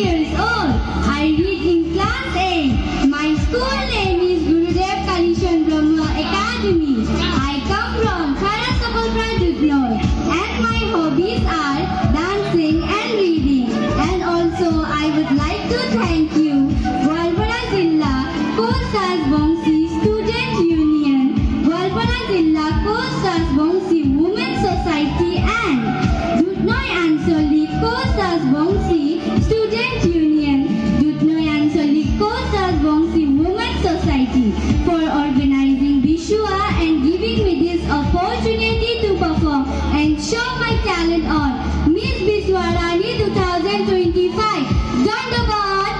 years old. I read in class 8. My school name is Gurudev Kalishan Brahma Academy. I come from Kharasapalpra Dudnoi, and my hobbies are dancing and reading. And also I would like to thank you, Gwalpara Jilla Co-Stars Bongsi Student Union, Gwalpara Jilla Co-Stars Bongsi Women's Society, and Dudnoi Ansolik Co-Stars Bongsi Student Union, Dudnoi Ansolik Co-Stars Bongsi Women's Society for organizing Bishua and giving me this opportunity to perform and show my talent on Miss Biswarani 2025. Dandabad!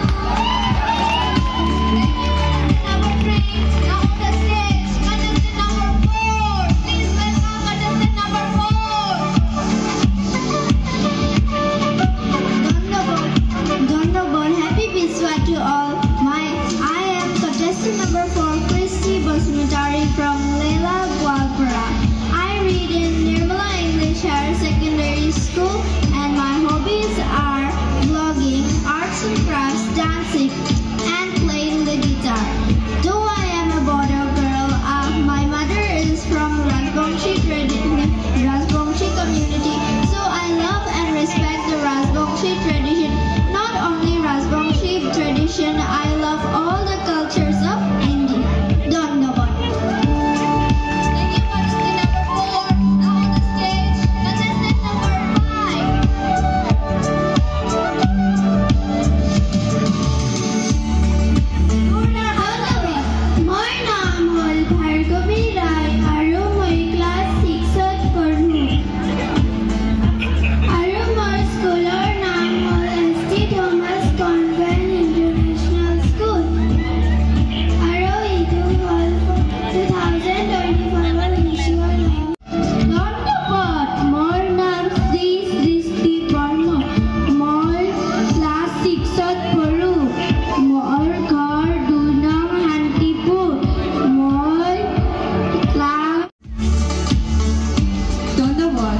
Our friends, now on the stage, contestant number 4. Please welcome contestant number 4. Dandabad, happy Biswa to all. I am contestant number 4, Christy Basmatari from Leila, Gwalpara. I read in Nirmala English Higher Secondary School, and my hobbies are vlogging, arts and crafts, dancing, and playing the guitar. Though I am a border girl, my mother is from Rajbongshi community, so I love and respect the Rajbongshi tradition. Not only Rajbongshi tradition, I love all the cultures of India. Dhanyavad. Thank you, contestant number 4. Now on the stage, contestant number 5. My name is Bhargavi Rai, and my class 6 ত পঢ়ো। আৰু my স্কুলৰ নাম হ'ল S.T. Thomas Convent International School। আৰু এইটো হ'ল 2025 ইছুৰ নাম। ধন্যবাদ। মোৰ নাম শ্ৰী সৃষ্টি বৰ্মা। মই ক্লাছ 6 ত পঢ়ো। মোৰ ঘৰ 2 নং শান্তিপুৰ। মই ক্লাছ ধন্যবাদ।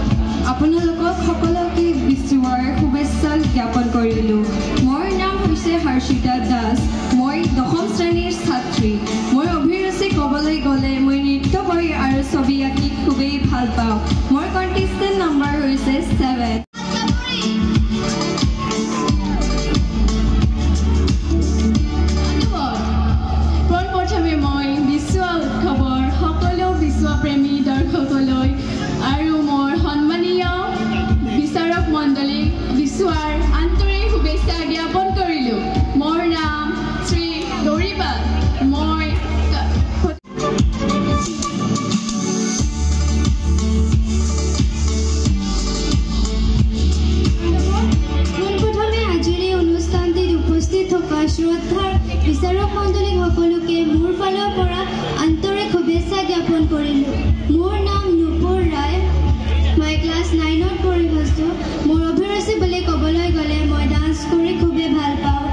আপোনালোকক সকলোকে বিশ্বৱাৰ শুভেচ্ছা জ্ঞাপন কৰিলোঁ। মোৰ নাম হৈছে হৰ্ষিতা দাস। মই 9ম শ্ৰেণীৰ ছাত্ৰী। মোৰ অভিৰুচি ক'বলৈ গ'লে মই নৃত্য কৰি আৰু ছবি আঁকি খুবেই ভাল পাওঁ। মোৰ কণ্টেষ্টেণ্ট নম্বৰ হৈছে 7। পোনপ্ৰথমে মই বিশ্ব উৎসৱৰ সকলো বিশ্বপ্ৰেমী দৰ্শকলৈ আৰু মোৰ সন্মানীয় বিচাৰক মণ্ডলীক বিশ্বৱাৰ আন্তৰিক শুভেচ্ছা জ্ঞাপন কৰিলোঁ। মোৰ নাম শ্ৰী দৰিবা। মই পোনপ্ৰথমে আজিৰ এই অনুষ্ঠানটিত উপস্থিত থকা শ্ৰদ্ধাৰ বিচাৰক মণ্ডলীক সকলোকে মোৰ ফালৰ পৰা আন্তৰিক শুভেচ্ছা জ্ঞাপন কৰিলোঁ। মোৰ নাম নুপুৰ ৰায়। মই ক্লাছ 9 ত পঢ়ি আছোঁ। মোৰ অভিৰুচি বুলি ক'বলৈ গ'লে মই ডান্স কৰি খুবেই ভাল পাওঁ।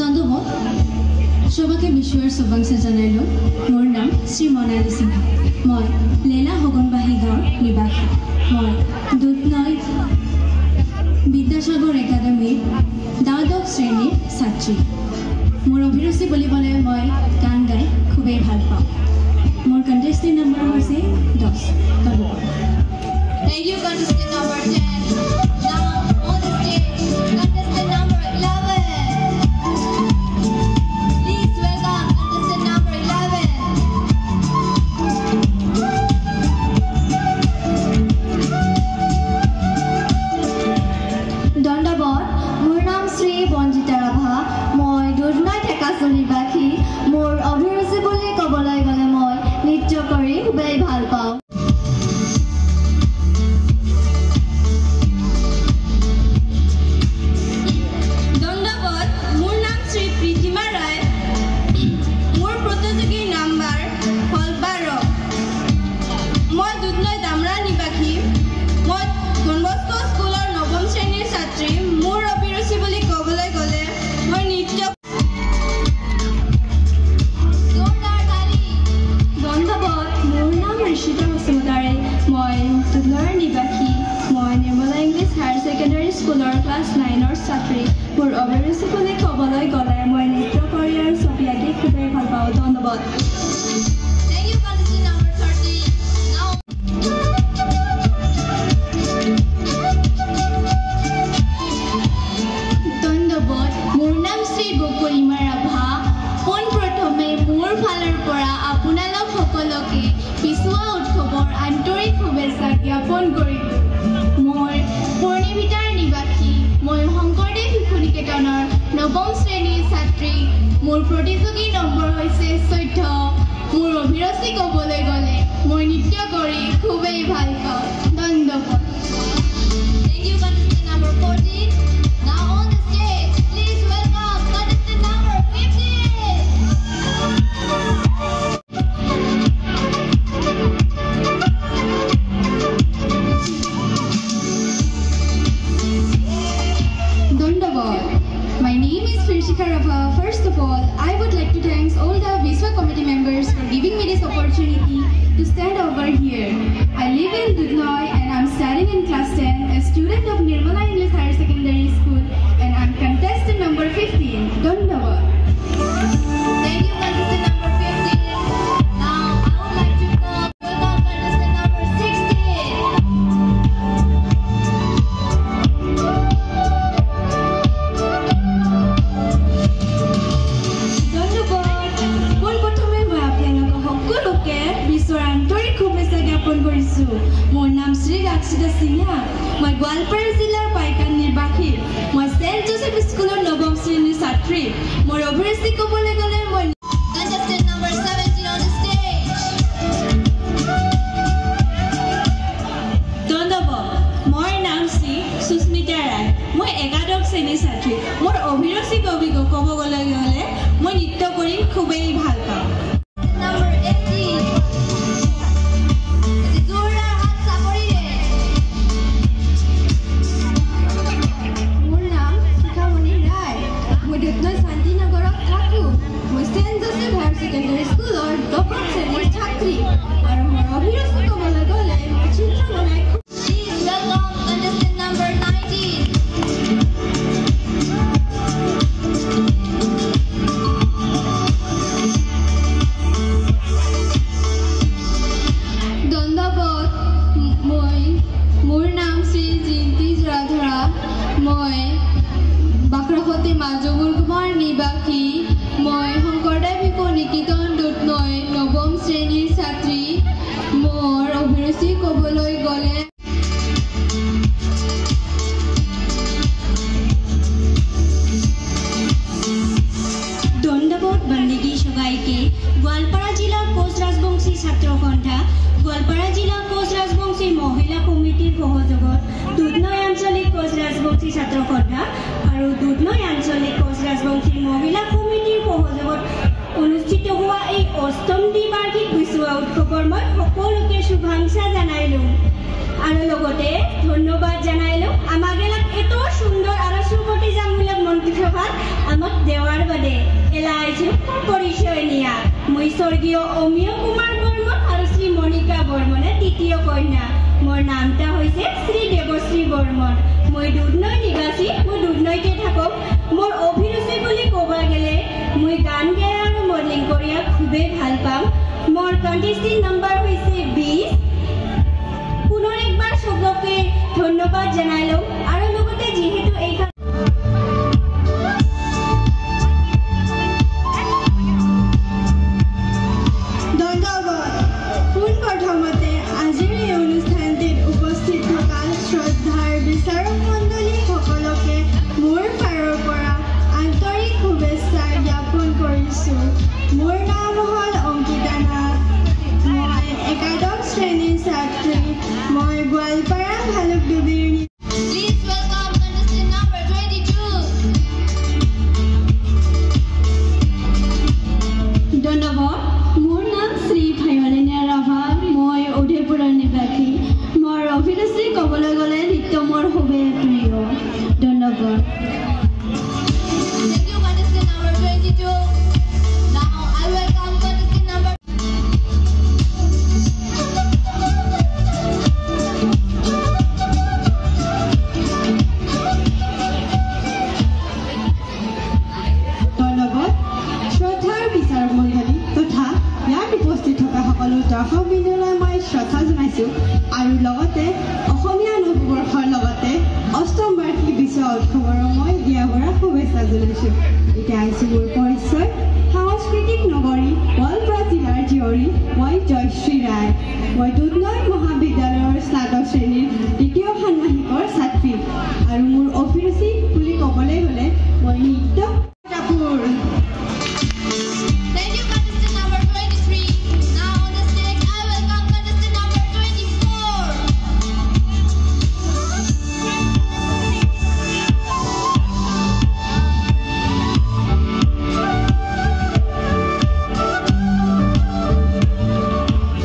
ধন্যবাদ। সবাকে বিশ্বৰ শুভেচ্ছা জনালোঁ। মোৰ নাম শ্ৰী মনালী সিংহ। মই লেলা হগনবাহী গাঁৱৰ নিবাসী। মই দুধনৈ বিদ্যাসাগৰ একাডেমীৰ 10ম শ্ৰেণীৰ ছাত্ৰী। মোৰ অভিৰুচি বুলিবলৈ মই গান গাই খুবেই ভাল পাওঁ। মোৰ কণ্টেষ্টেণ্ট নম্বৰ হৈছে 10। ধন্যবাদ। Thank you, contestant number 10. Now on the stage, contestant number 11. Please welcome contestant number 11. Dandabad. মোৰ নাম শ্ৰী বঞ্জিতা ৰাভা। মই দুধনৈ ঢেকাচুৰ নিবাসী। মোৰ অভিৰুচি বুলি ক'বলৈ গ'লে মই নৃত্য কৰি খুবেই ভাল পাওঁ। ধন্যবাদ। মোৰ নাম শ্ৰী প্ৰীতিমা ৰায়। মোৰ প্ৰতিযোগীৰ নাম্বাৰ হ'ল 12। মই দুধনৈ দামৰা নিবাসী। মই ডনবস্কো স্কুলৰ 9ম শ্ৰেণীৰ ছাত্ৰী। মোৰ অভিৰুচি বুলি ক'বলৈ গ'লে মই নৃত্য। ধন্যবাদ। মোৰ নাম ঋষিতা স্কুলৰ ক্লাছ 9ৰ ছাত্ৰী মোৰ অভিৰুচি বুলি ক'বলৈ গ'লে মই নৃত্য কৰি আৰু ছবি আঁকি খুবেই ভাল পাওঁ ধন্যবাদ Thank you, contestant number 30. Now, ধন্যবাদ মোৰ নাম শ্ৰী গকুলিমা ৰাভা পোনপ্ৰথমে মোৰ ফালৰ পৰা আপোনালোক সকলোকে বিচুৱা উৎসৱৰ আন্তৰিক শুভেচ্ছা জ্ঞাপন কৰিলোঁ মই পূৰ্ণিমিতাৰ নিবাসী মই শংকৰদেৱ শিশু নিকেতনৰ 9ম শ্ৰেণীৰ ছাত্ৰী মোৰ প্ৰতিযোগী নম্বৰ হৈছে 14 মোৰ অভিৰুচি ক'বলৈ গ'লে মই নৃত্য কৰি খুবেই ভাল পাওঁ ধন্যবাদ thank you, contestant number 14. Now on the stage, please welcome contestant number 15. Dhanyabad. My name is Prishika Rava. First of all, I would like to thank all the Viswa committee members for giving me this opportunity to stand over here. I live in Dudhnoi and I'm studying in class 10, a student of Nirmala English Higher Secondary School, and I'm contestant number 15. Dhanyabad. Thank you, contestant number 15. Now, I would like to welcome contestant number 16. ধন্যবাদ পোনপ্ৰথমে মই আপোনালোকক সকলোকে বিশ্বৰ আন্তৰিক শুভেচ্ছা জ্ঞাপন কৰিছোঁ মোৰ নাম শ্ৰী ৰাক্ষিতা সিংহা মই গোৱালপাৰা জিলাৰ পাইকান নিবাসী মই ছেইণ্ট জোচেফ স্কুলৰ 9ম শ্ৰেণীৰ ছাত্ৰী মোৰ অভিৰুচি ক'বলৈ গ'লে মই Contestant number 17 on the stage. ধন্যবাদ মোৰ নাম শ্ৰী সুস্মিতা ৰায় মই 11ম শ্ৰেণীৰ ছাত্ৰী মোৰ অভিৰুচি ক'ব গ'লে মই নৃত্য কৰি খুবেই ভাল পাওঁ Number 18. This is Zura Hat Saborire. মোৰ নাম শিখামণি ৰায় মই দুধনৈ শান্তিনগৰত থাকোঁ মই ছেইণ্ট জোচেফ হায়াৰ ছেকেণ্ডেৰী স্কুলৰ 10ম শ্ৰেণীৰ ছাত্ৰী আৰু মোৰ অভিৰুচি ক'বলৈ গ'লে মই চিত্ৰ বনাই Please welcome contestant number 19. ধন্যবাদ মোৰ নাম শ্ৰী জিন্তি ৰাধৰা মই বাক্ৰাপতি মাজুগুৰ কুমাৰ নিবাসী মই শংকৰদেৱ শিশু নিকেতন দুধনৈ 9ম শ্ৰেণীৰ ছাত্ৰী মোৰ অভিৰুচি ক'বলৈ গ'লে ধন্যবাদ বন্দেগী সবাইকে গোৱালপাৰা জিলাৰ কোচ ৰাজবংশী ছাত্ৰ সন্থা গোৱালপাৰা জিলা কোচ ৰাজবংশী মহিলা কমিটিৰ সহযোগত দুধনৈ আঞ্চলিক কোচ ৰাজবংশী ছাত্ৰ সন্থা আৰু দুধনৈ আঞ্চলিক কোচ ৰাজবংশী মহিলা কমিটিৰ সহযোগত অনুষ্ঠিত হোৱা এই 8ম দ্বিবাৰ্ষিক বিচুৱা উৎসৱৰ মই সকলোকে শুভেচ্ছা জনাইলোঁ আৰু লগতে ধন্যবাদ জনাইলোঁ আমাক এত সুন্দৰ আৰু সুগতিজামূলক মন্ত্ৰীসভাত আমাক দেৱাৰ বাদে এলাইছোঁ পৰিচয় নিয়া মই স্বৰ্গীয় অমীয় কুমাৰ বৰ্মন আৰু শ্ৰী মণিকা বৰ্মনে তৃতীয় কন্যা মোৰ নামটা হৈছে শ্ৰী দেৱশ্ৰী বৰ্মন মই দুধনৈ নিবাসী মই দুধনৈতে থাকোঁ মোৰ অভিৰুচি বুলি ক'ব গ'লে মই গান গাই আৰু মডেলিং কৰি খুবেই ভাল পাম মোৰ কণ্টেষ্টেণ্ট নম্বৰ হৈছে 20 পুনৰ একবাৰ চবকে ধন্যবাদ জনাইলোঁ আৰু লগতে যিহেতু এইখন ধন্যবাদ পোনপ্ৰথমতে আজিৰ এই অনুষ্ঠানটিত উপস্থিত থকা শ্ৰদ্ধাৰ বিচাৰক মণ্ডলী সকলোকে মোৰ ফালৰ পৰা আন্তৰিক শুভেচ্ছা জ্ঞাপন কৰিছোঁ মোৰ নাম হ'ল অংকিতা নাথ মই 11ম শ্ৰেণীৰ ছাত্ৰী মই Goalpara ভালুকডুবিৰ Please welcome contestant number 22. ধন্যবাদ মোৰ নাম শ্ৰী ভায়লিনা ৰাভা মই উদয়পুৰৰ নিবাসী মোৰ অভিৰুচি ক'বলৈ গ'লে নৃত্য মোৰ খুবেই প্ৰিয় ধন্যবাদ Thank you, contestant number 22. Now, I welcome contestant number. দৰ্শক বিন্দুলৈ মই শ্ৰদ্ধা জনাইছোঁ আৰু লগতে অসমীয়া নৱবৰ্ষৰ লগতে অষ্টম বাৰ্ষিক বিশ্ব উৎসৱৰ মই বিয়াবৰা শুভেচ্ছা জনাইছোঁ। এতিয়া আহিছোঁ মোৰ পৰিচয়। সাংস্কৃতিক নগৰী গোৱালপাৰা জিলাৰ জীয়ৰী মই জয়শ্ৰী ৰায়। মই দুধনৈ মহাবিদ্যালয়ৰ স্নাতক শ্ৰেণীৰ দ্বিতীয় ষান্মাসিকৰ ছাত্ৰী আৰু মোৰ অভিৰুচি বুলি ক'বলৈ গ'লে মই নৃত্য কাপোৰ। Thank you, contestant number 23. Now on the stage, I welcome contestant number 24.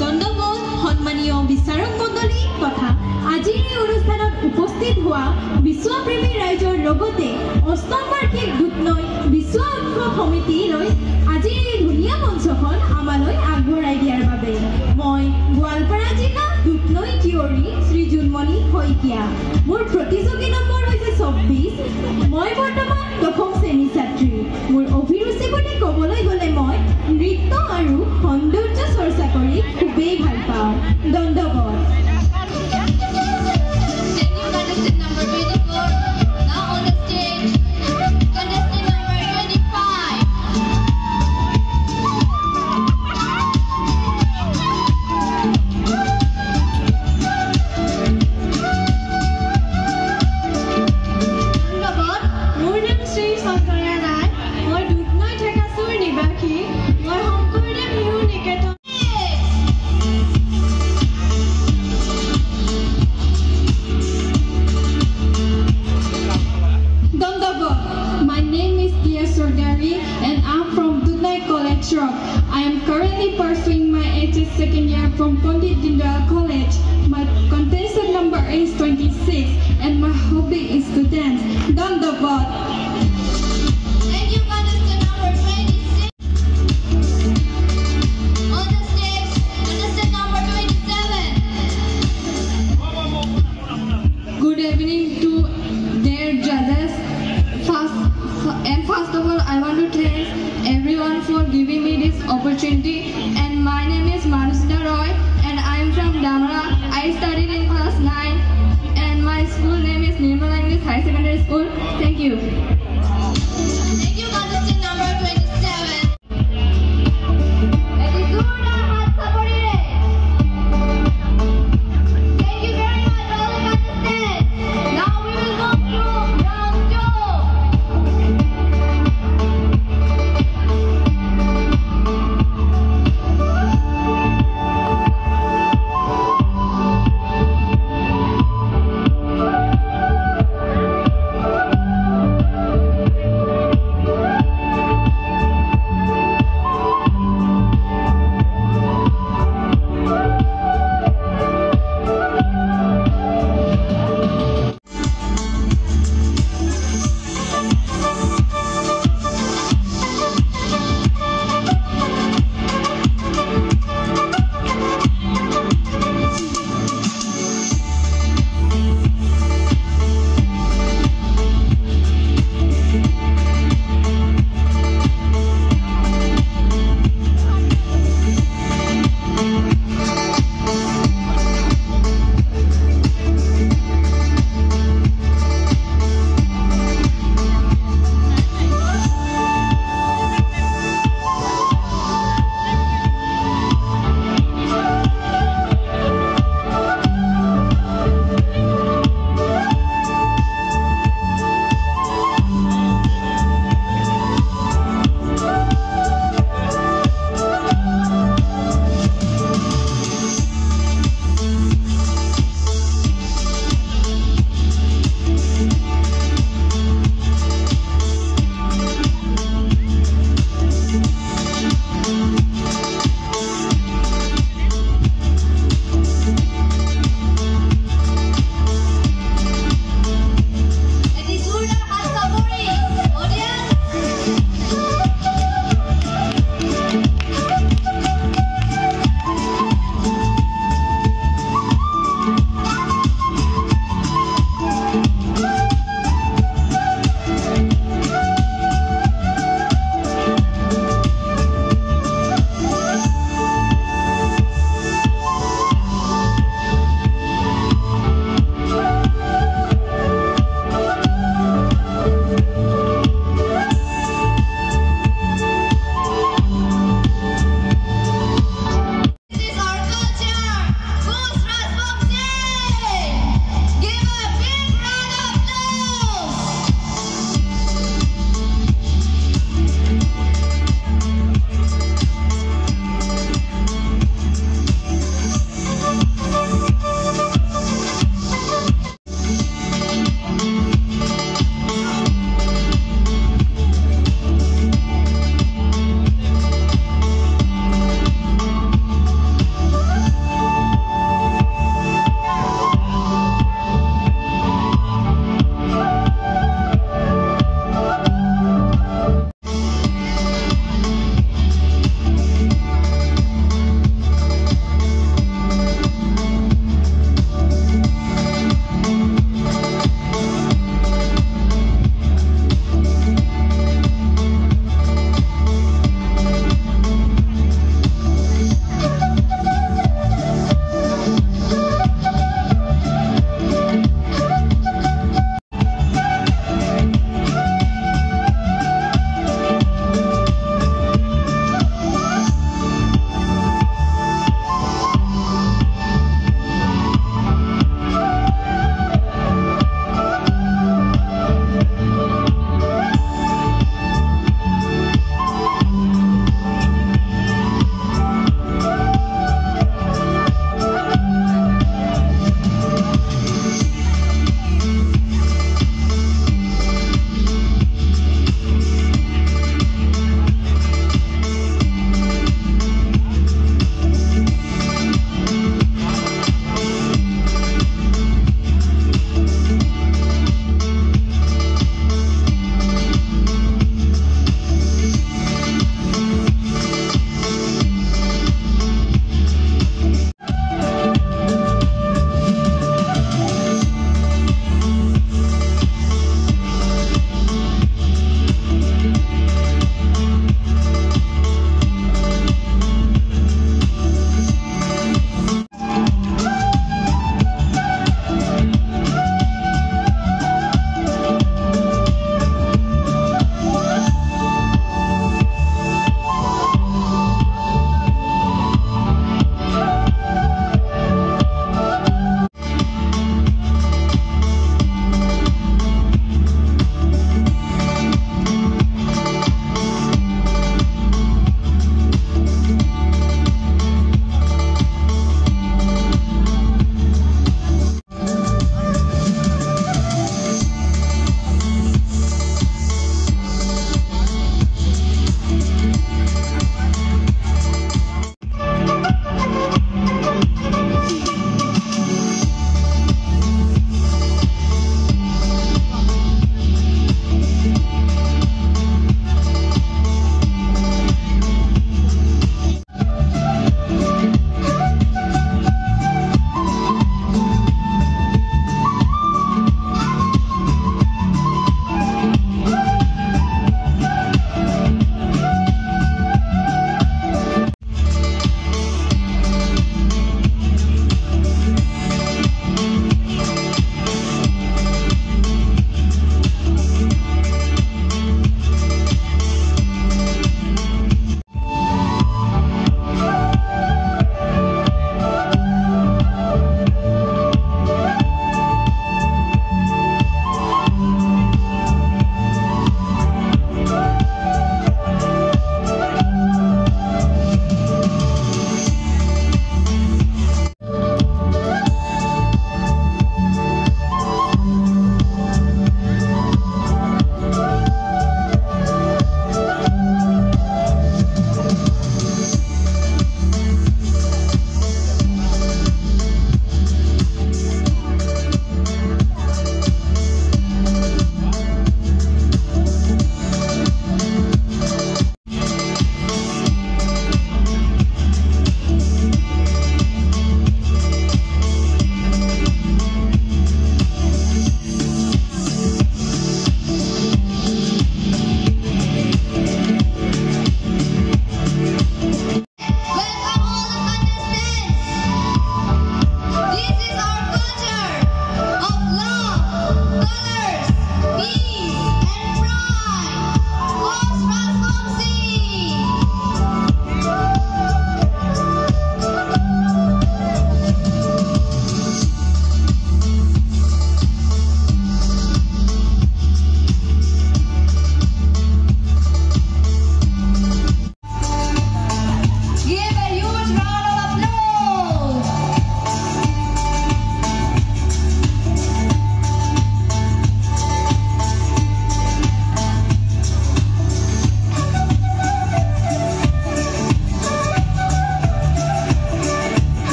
দণ্ডবোধ সন্মানীয় বিচাৰক মণ্ডলী তথা আজিৰ এই অনুষ্ঠানত উপস্থিত হোৱা বিশ্বপ্ৰেমী ৰাইজৰ লগতে অষ্টম বাৰ্ষিক দুধনৈ বিশ্ব উৎসৱ সমিতিলৈ আজিৰ এই ধুনীয়া মঞ্চখন আমালৈ আগবঢ়াই দিয়াৰ বাবে মই গোৱালপাৰা জিলা দুধনৈ জীয়ৰী শ্ৰী জোনমণি শইকীয়া। মোৰ প্ৰতিযোগী নম্বৰ হৈছে 24। মই বৰ্তমান দশম শ্ৰেণীৰ ছাত্ৰী। মোৰ অভিৰুচি বুলি ক'বলৈ গ'লে মই নৃত্য আৰু সৌন্দৰ্য চৰ্চা কৰি খুবেই ভাল পাওঁ। দণ্ডবোধ। Thank you, contestant number 24. Now on the stage, contestant number 25. ধন্যবাদ। মোৰ নাম শ্ৰী শংকৰা ৰায়। মই দুধনৈ ঠেকাচুৰ নিবাসী। মই শংকৰদেৱ শিশু নিকেতন Dondobod. My name is Dia Sordari and I'm from Dunai College Rock. I am currently pursuing my HS second year from Pandit Dindal College. My contestant number is 26 and my hobby is to dance. Dondobod. Thank you, contestant number 26. On the stage, contestant number 27. Good evening to dear judges. First of all, I want to thank everyone for giving me this opportunity. And my name is Manusita Roy, and I am from Damra. I studied in class 9, and my school name is Nirmala English High Secondary School. Thank you. Thank you, contestant number 27. It is Durga Hatsapurire. Thank you very much, all the contestants. Now we will move to round 2.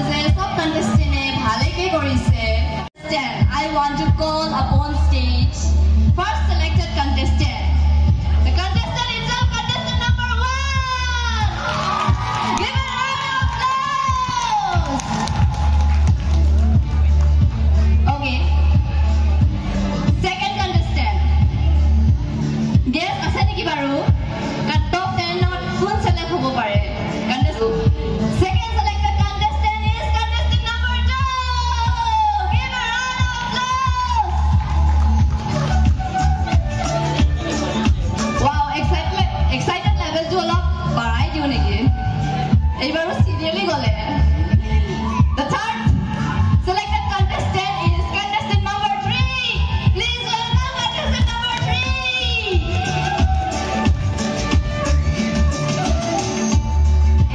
যে সব কন্টেস্টেন্টে ভালেকে কৰিছে I want to call upon stage first selected contestant. The contestant itself, contestant number 1. Give it a round of applause. Okay. Second contestant. Guess ase niki baru? Ka top 10 not kun select hobo pare. Contestant. Second selected contestant is contestant number 2. Give a round of applause. Wow, excited level to alop barai diu niki. Eibaru serially gole. The third selected contestant is contestant number 3. Please welcome contestant number 3.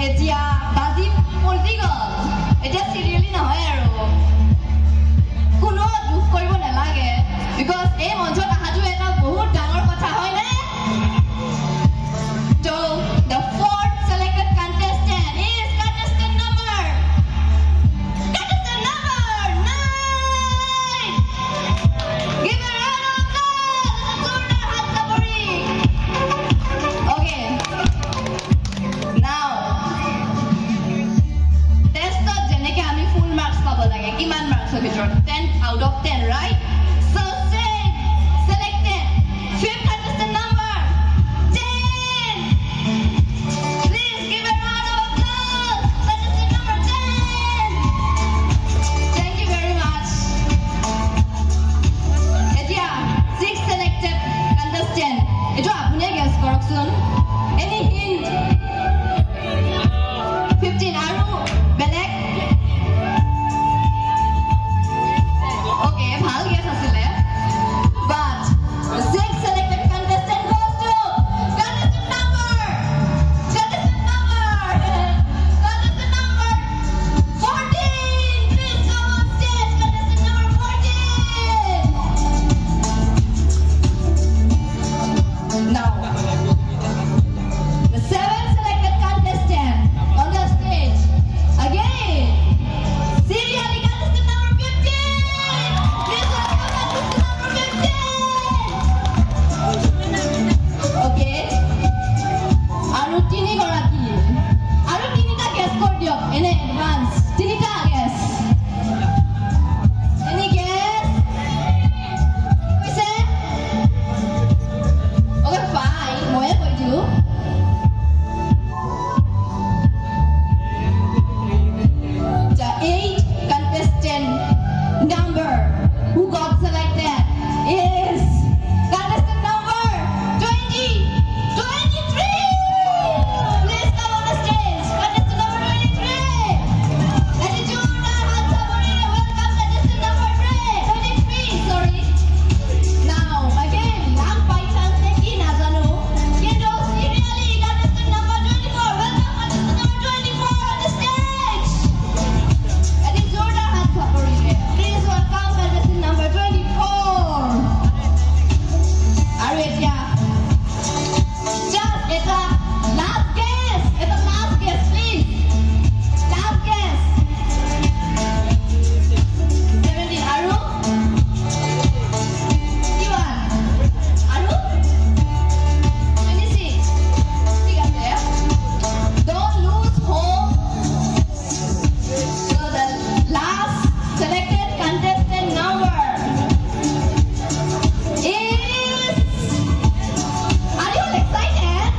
Etia bazi polti gol. Etia serially na hoy aru. Kuno dukh koribo nalage because ei monchot ahaju eta bahut dangor kotha hoy na. So the fourth selected contestant is contestant number 9. Give a round of applause. Zordar hat tabori. Okay. Now test jeneke ami full marks pabo lage. Kiman marks er bitor? 10 out of 10, right? So say selected fifth contestant number 10. Please give a round of applause. Contestant number 10. Thank you very much. Etia sixth selected contestant. Eto apuni guess koroksun. Any hint? 15 aru belek. Okay, bhal guess asile. But the sixth selected contestant goes to contestant number 14. Please come on stage, contestant number 14. Now, the seventh selected contestant on the stage again. Serially contestant number 15. Please welcome contestant number 15. Okay. Aru tini goraki. Aru tinita guess kor diok in advance. Tinita guess. Any guess? Pise? Okay, fine. Moye koi diu. The eighth contestant number who got selected is contestant number 23. Please come on the stage, contestant number 23. And the Jordar hat tabori, welcome contestant number 23. Sorry. Now again, naam paichhan se ki na janu. Kintu serially contestant number 24. Welcome contestant number 24 on the stage. And the Jordar hat tabori. Please welcome contestant number 24. Aru etia just eta last guess. Eta last guess, please. Last guess. 17 aru. Kiman? Aru? 26. Thik ase. Don't lose hope. So the last selected contestant number is. Are you all excited?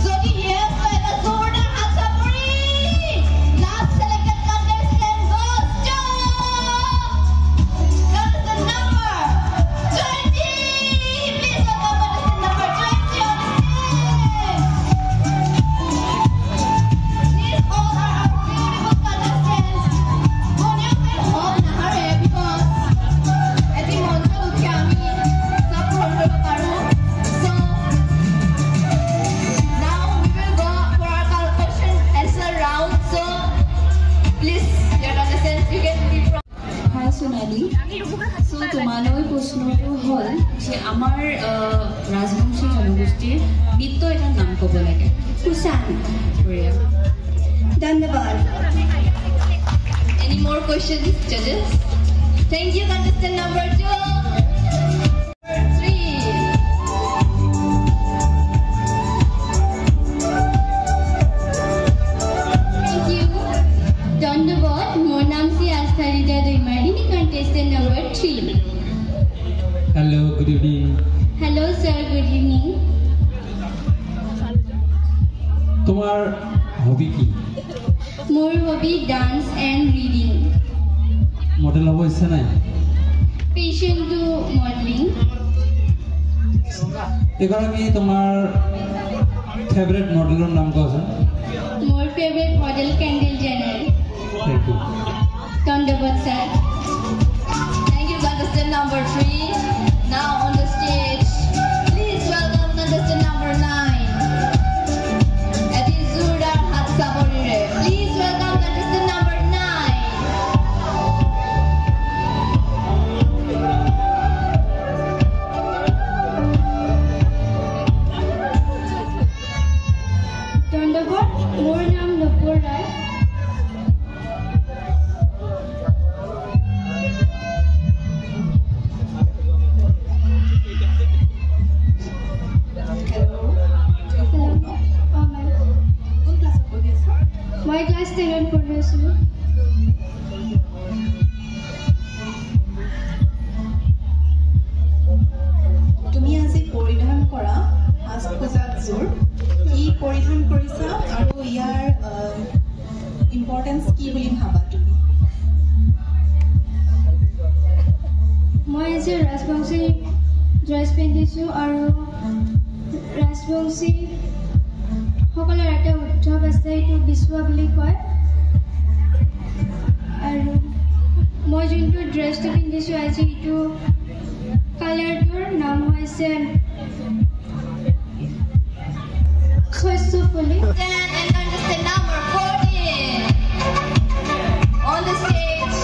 Jodi yes, so eta Jordar hat tabori. Last selected contestant goes to contestant number 20. Please welcome contestant number 20 on the stage. These all are our beautiful contestants. Monyo pe hob na hare because eti moncho ukhe ami sab photo koribo paru. So now we will go for our question answer round. So please, dear contestants, you can be from. Hi Sonali. So তোমালৈ প্ৰশ্নটো হ'ল যে আমাৰ ৰাজবংশী জনগোষ্ঠীৰ নৃত্য এটাৰ নাম ক'ব লাগে। কুশান। Dhanyabad. Any more questions, judges? Thank you, contestant number 2. Number 3. Thank you. Dhanyabad. More naam se Astharita Doimari, contestant number 3. Hello, good evening. Hello sir, good evening. তোমার হবি কি? More hobby dance and reading. Model হব ইচ্ছা নাই? Passion to modeling. এগৰাকী তোমাৰ favourite মডেলৰ নাম কোৱাচোন? More favorite model Kendall Jenner. Thank you. Dhanyabad sir. Thank you, contestant number 3. Now on the stage, please welcome contestant number 9. Eti Zura Hatsaborire. Please welcome contestant number 9. Dhanyabad. More naam Nupur Rai. My class 10 পঢ়ি আছো। তুমি আজি পৰিধান কৰা সাজ পোছাকযোৰ কি পৰিধান কৰিছা আৰু ইয়াৰ ইম্পৰ্টেঞ্চ কি বুলি ভাবা তুমি? মই আজি ৰাজবংশী ড্ৰেছ পিন্ধিছোঁ আৰু ৰাজবংশী সকলৰ এটা উৎসৱ আছে, এইটো বিচুৱা বুলি কয়। আৰু মই যোনটো ড্ৰেছটো পিন্ধিছোঁ আজি, এইটো কালাৰটোৰ নাম হৈছে শস্যফুলি। And contestant number 14. On the stage,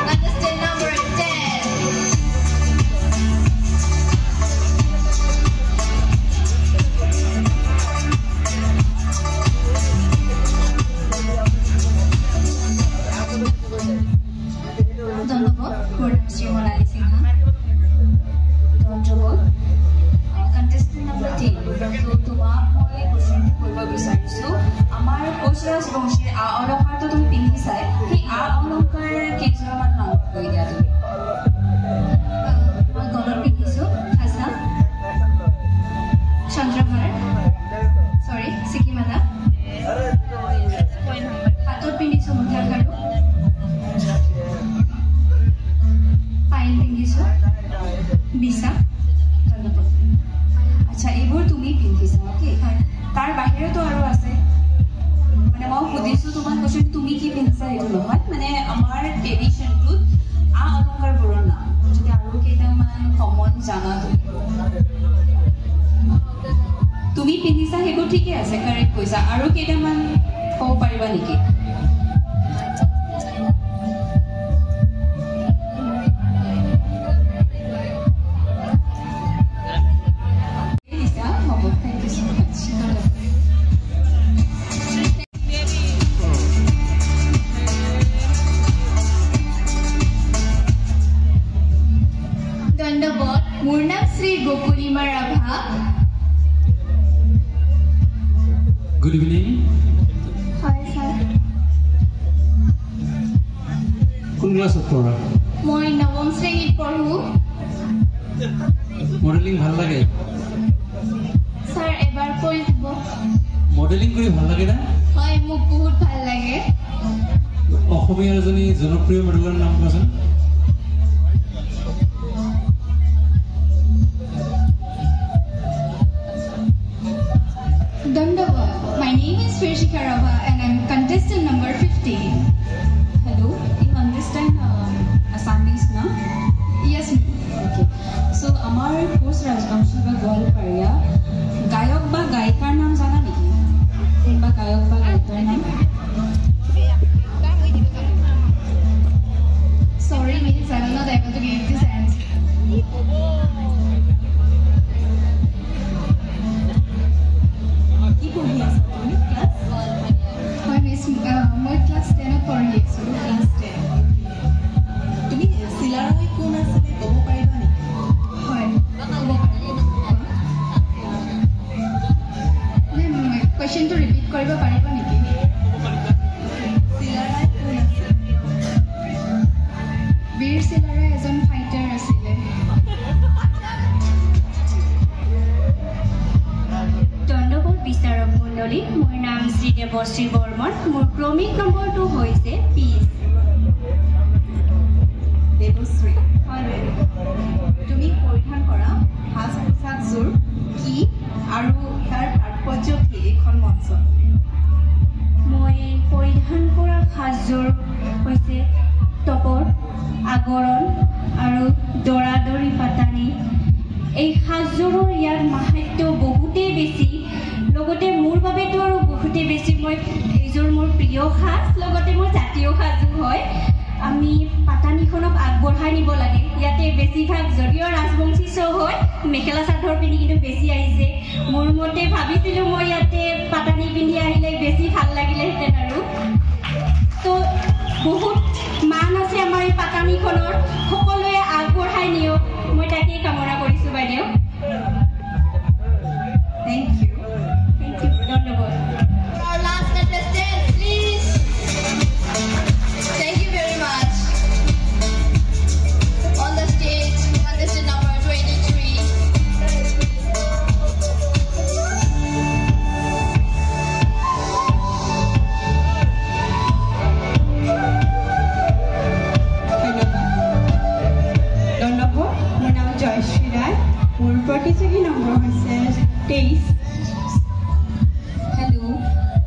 contestant number 10. ধন্যবাদ। মোৰ নাম শ্ৰী মনালী সিংহা। ধন্যবাদ। Contestant number 3। তোমাক মই কোৱেশ্যনটো কৰিব বিচাৰিছোঁ, আমাৰ কোচ ৰাজবংশীৰ আ অলংকাৰটো তুমি পিন্ধিছাই, সেই আ অলংকাৰ কেইযোৰামান নাম কৈ দিয়া তুমি। মই গলত পিন্ধিছোঁ খাজা, চন্দ্ৰহাৰ, চিকিমালা, হাতত পিন্ধিছোঁ মুঠা খাৰু, পাইল পিন্ধিছোঁ, বিছা। ধন্যবাদ। আচ্ছা, এইবোৰ তুমি পিন্ধিছা, অ'কে। তাৰ বাহিৰেতো আৰু আছে, মানে মই সুধিছোঁ তোমাক কৈছোঁ তুমি কি পিন্ধিছা এইটো নহয়, মানে আমাৰ ট্ৰেডিশ্যনটোত আ অলংকাৰবোৰৰ নাম যদি আৰু কেইটামান কমন জানা তুমি পিন্ধিছা, সেইবোৰ ঠিকে আছে, কাৰেক্ট কৈছা। আৰু কেইটামান ক'ব পাৰিবা নেকি? ধন্যবাদ। মোৰ নাম শ্ৰী গকুলিমা ৰাভা। Good evening. হয় ছাৰ। কোন ক্লাছত পঢ়া? মই 9ম শ্ৰেণীত পঢ়োঁ। মডেলিং ভাল লাগে? ছাৰ এবাৰ কৰি দিব। মডেলিং কৰি ভাল লাগে না? হয়, মোক বহুত ভাল লাগে। অসমীয়াৰ এজনী জনপ্ৰিয় মডেলৰ নাম কোৱাচোন? Dhanyabad. My name is Firshika Rava and I'm contestant number 15. Hello, you understand Assamese na? Yes, ma'am. Okay. So, আমাৰ কোচ ৰাজবংশী বা গোৱালপাৰীয়া গায়ক বা গায়িকাৰ নাম জানা নেকি? কোনোবা গায়ক বা গায়িকাৰ নাম? Sorry, miss, I will not able to give this answer. কি পঢ়ি আছা তুমি ক্লাছ? জাগৰণ আৰু দৌৰা-দৌৰি পাতানি এই সাজযোৰৰ ইয়াৰ মাহাত্য বহুতেই বেছি লগতে মোৰ বাবেতো আৰু বহুতেই বেছি মই এইযোৰ মোৰ প্ৰিয় সাজ লগতে মোৰ জাতীয় সাজো হয় আমি পাতানিখনক আগবঢ়াই নিব লাগে ইয়াতে বেছিভাগ যদিও ৰাজবংশী শ্ব' হয় মেখেলা চাদৰ পিন্ধি কিন্তু বেছি আহিছে মোৰ মতে ভাবিছিলোঁ মই ইয়াতে পাতানি পিন্ধি আহিলে বেছি ভাল লাগিলেহেঁতেন আৰু তো বহুত মান আছে আমাৰ এই পাতানিখনৰ সকলোৱে আগবঢ়াই নিয়ক মই তাকেই কামনা কৰিছোঁ বাইদেউ থেংক ইউ ধন্যবাদ Our last contestant, please. Thank you very much. On the stage, contestant number 23. ধন্যবাদ মোৰ নাম জয়শ্ৰী ৰায় মোৰ প্ৰতিযোগী নম্বৰ হৈছে 23 হেল্ল'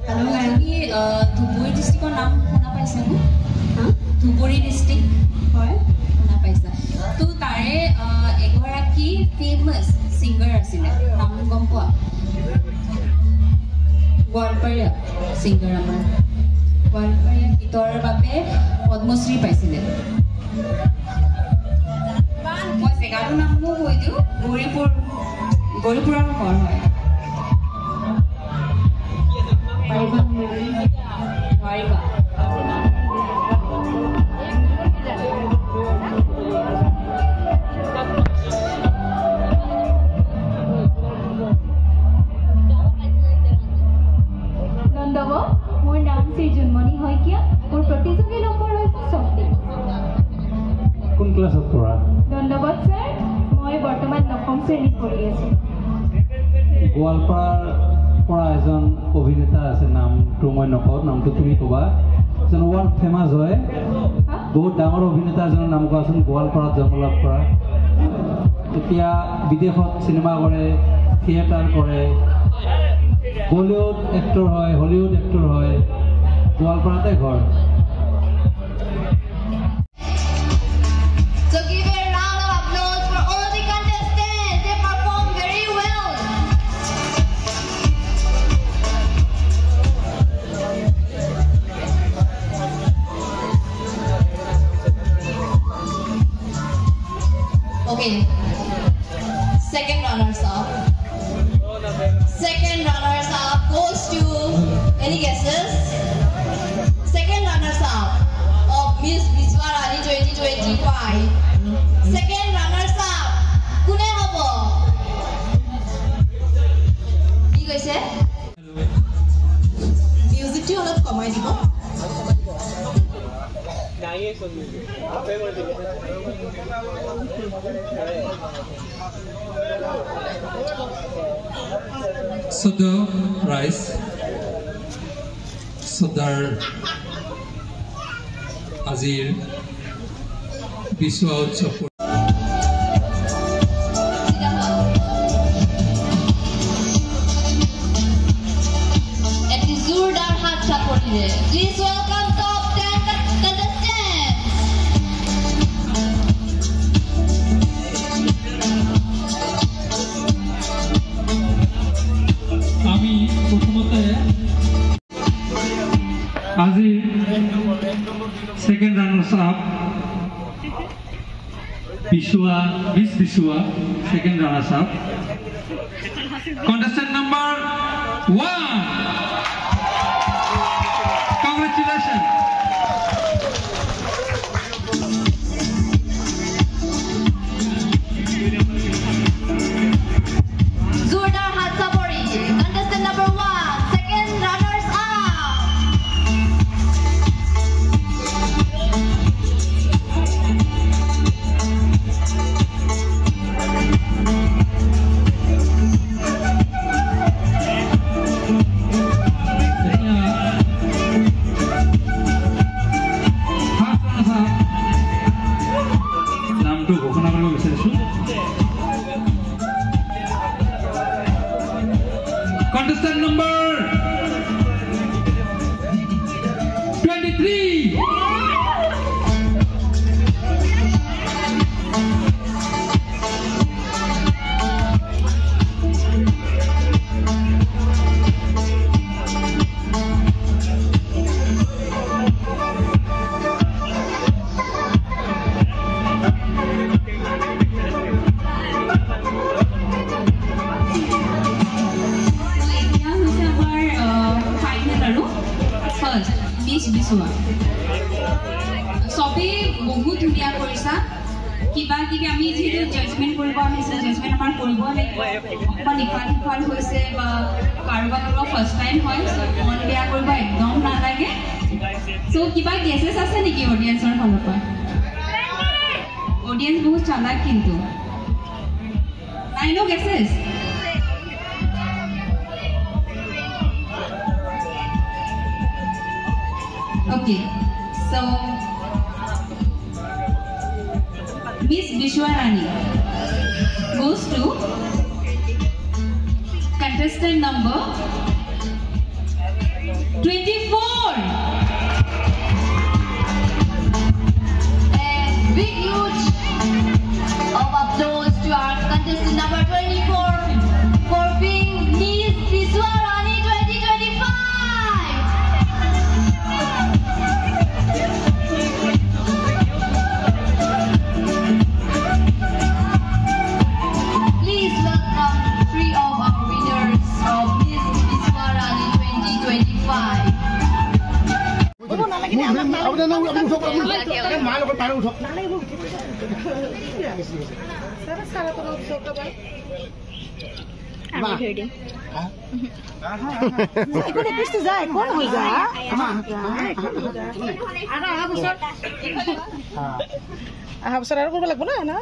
আপুনি ধুবুৰী ডিষ্ট্ৰিক্টৰ নাম শুনা পাইছেনে ধুবুৰী ডিষ্ট্ৰিক্ট হয় শুনা পাইছা তো তাৰে এগৰাকী ফেমাছ ছিংগাৰ আছিলে নাম গম পোৱা গোৱালপাৰীয়া ছিংগাৰ আমাৰ গোৱালপাৰীয়া গীতৰ বাবে পদ্মশ্ৰী পাইছিলে মই জেগাটোৰ নামো কৈ দিওঁ গৌৰীপুৰৰ ঘৰ হয় পাৰিবা ধন্যবাদ মোৰ নাম শ্ৰী জুনমণি শইকীয়া মোৰ প্ৰতিযোগী নম্বৰ হৈছে 34 কোন ক্লাছত পঢ়া ধন্যবাদ ছাৰ মই বৰ্তমান 9ম শ্ৰেণীত পঢ়ি আছোঁ গোৱালপাৰাৰ পৰা এজন অভিনেতা আছে নামটো মই নকওঁ নামটো তুমি ক'বা এজন ৱৰ্ল্ড ফেমাছ হয় বহুত ডাঙৰ অভিনেতা এজনৰ নাম কোৱাচোন গোৱালপাৰাত জন্ম লাভ কৰা এতিয়া বিদেশত চিনেমা কৰে থিয়েটাৰ কৰে বলিউড এক্টৰ হয় হলিউড এক্টৰ হয় গোৱালপাৰাতে ঘৰ So give a round of applause for all the contestants. They performed very well. Okay. Second runners-up. Second runners-up goes to any guesses? Second runners-up of Miss Biswarani 2025. Second runners-up. Kune hobo? Ki koise? মিউজিকটো অলপ কমাই দিব Soda rice, Sodar Azir, Biswa Utsav. Etti zordar hat saporiye. Please welcome top 10 contestants. আমি প্রথমতে আজি second runners up Bishuwa miss Bishuwa second runners up contestant number 1 congratulation Zordar hat saporiye. Contestant number 1, second runners up. নামটো ঘোষণা কৰিব বিচাৰিছো contestant number 23 চবেই বহুত ধুনীয়া কৰিছা কিবা কিবি আমি যিহেতু জাজমেণ্ট কৰিব আহিছোঁ জাজমেণ্ট আমাৰ কৰিব লাগিব অকণমান ইফাল সিফাল হৈছে বা কাৰোবাৰ ফাৰ্ষ্ট টাইম হয় মন বেয়া কৰিব একদম নালাগে চ' কিবা গেছেছ আছে নেকি অডিয়েঞ্চৰ ফালৰ পৰা অডিয়েঞ্চ বহুত চালাক কিন্তু নাই ন gases Okay, so Miss Vishwarani goes to contestant number 24. A big huge of applause to our contestant number 24 for being Miss Vishwarani 2025. Please welcome 3 of our winners of Miss Vishwarani 2025. আহা বছৰ আৰু কৰিব লাগিব না